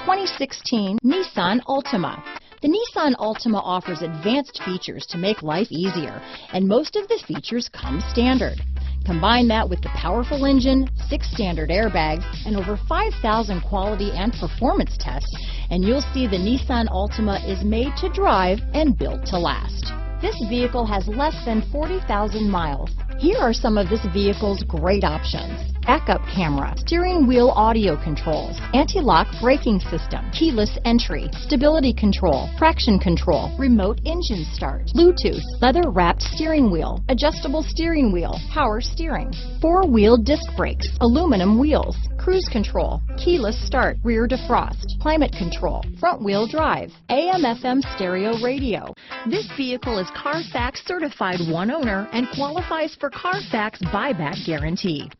2016 Nissan Altima. The Nissan Altima offers advanced features to make life easier, and most of the features come standard. Combine that with the powerful engine, 6 standard airbags, and over 5,000 quality and performance tests, and you'll see the Nissan Altima is made to drive and built to last. This vehicle has less than 40,000 miles. Here are some of this vehicle's great options: backup camera, steering wheel audio controls, anti-lock braking system, keyless entry, stability control, traction control, remote engine start, Bluetooth, leather-wrapped steering wheel, adjustable steering wheel, power steering, 4-wheel disc brakes, aluminum wheels, cruise control, keyless start, rear defrost, climate control, front-wheel drive, AM/FM stereo radio. This vehicle is Carfax certified one owner and qualifies for Carfax buyback guarantee.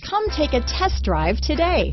Come take a test drive today.